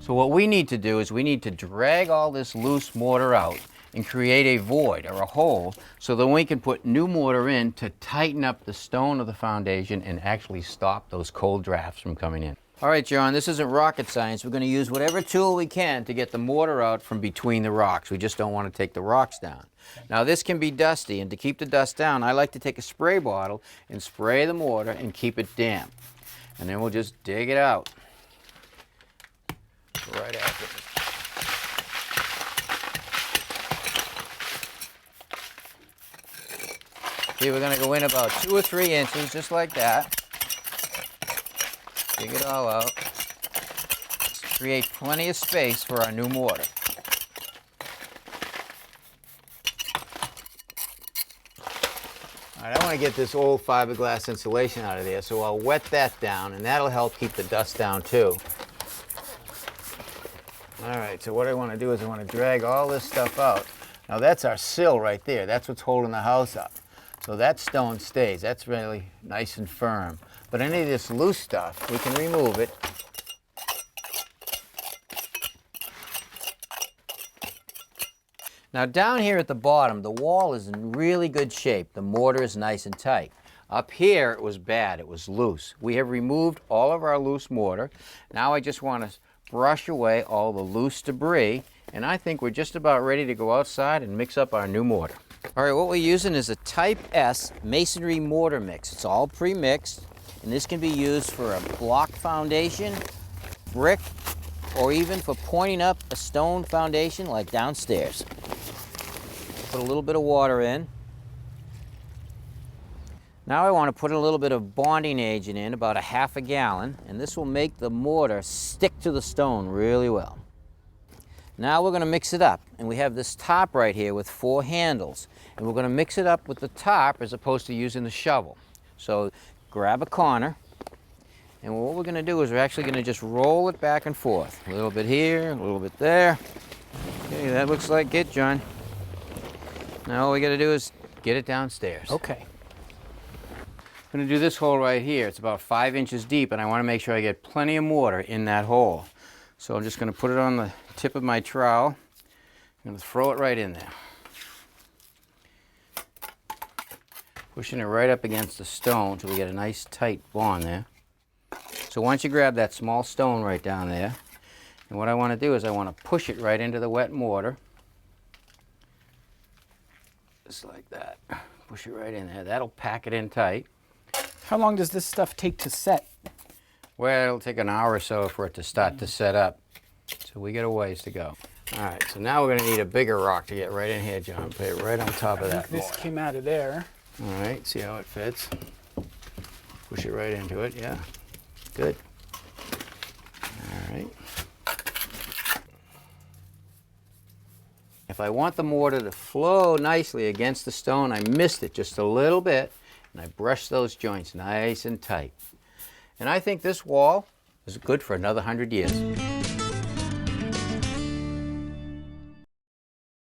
So what we need to do is we need to drag all this loose mortar out and create a void or a hole so that we can put new mortar in to tighten up the stone of the foundation and actually stop those cold drafts from coming in. All right, John, this isn't rocket science. We're going to use whatever tool we can to get the mortar out from between the rocks. We just don't want to take the rocks down. Now this can be dusty, and to keep the dust down, I like to take a spray bottle and spray the mortar and keep it damp. And then we'll just dig it out right after. See, we're going to go in about 2 or 3 inches, just like that. Dig it all out. Create plenty of space for our new mortar. All right, I want to get this old fiberglass insulation out of there, so I'll wet that down, and that'll help keep the dust down too. All right, so what I want to do is I want to drag all this stuff out. Now that's our sill right there. That's what's holding the house up. So that stone stays. That's really nice and firm. But any of this loose stuff, we can remove it. Now down here at the bottom, the wall is in really good shape. The mortar is nice and tight. Up here, it was bad. It was loose. We have removed all of our loose mortar. Now I just want to brush away all the loose debris, and I think we're just about ready to go outside and mix up our new mortar. All right, what we're using is a Type S masonry mortar mix. It's all pre-mixed, and this can be used for a block foundation, brick, or even for pointing up a stone foundation like downstairs. Put a little bit of water in. Now I want to put a little bit of bonding agent in, about a ½ gallon, and this will make the mortar stick to the stone really well. Now we're going to mix it up, and we have this tarp right here with 4 handles, and we're going to mix it up with the tarp as opposed to using the shovel. So grab a corner, and what we're going to do is we're actually going to just roll it back and forth. A little bit here, a little bit there. Okay, that looks like it, John. Now all we got to do is get it downstairs. Okay. I'm going to do this hole right here. It's about 5 inches deep, and I want to make sure I get plenty of mortar in that hole. So I'm just going to put it on the tip of my trowel. I'm going to throw it right in there. Pushing it right up against the stone so we get a nice tight bond there. So once you grab that small stone right down there, and what I want to do is I want to push it right into the wet mortar. Just like that. Push it right in there. That'll pack it in tight. How long does this stuff take to set? Well, it'll take an hour or so for it to start to set up. So we got a ways to go. All right, so now we're going to need a bigger rock to get right in here, John. Put it right on top of that. This came out of there. All right, see how it fits? Push it right into it, yeah. Good. All right. If I want the mortar to flow nicely against the stone, I missed it just a little bit, and I brushed those joints nice and tight. And I think this wall is good for another 100 years.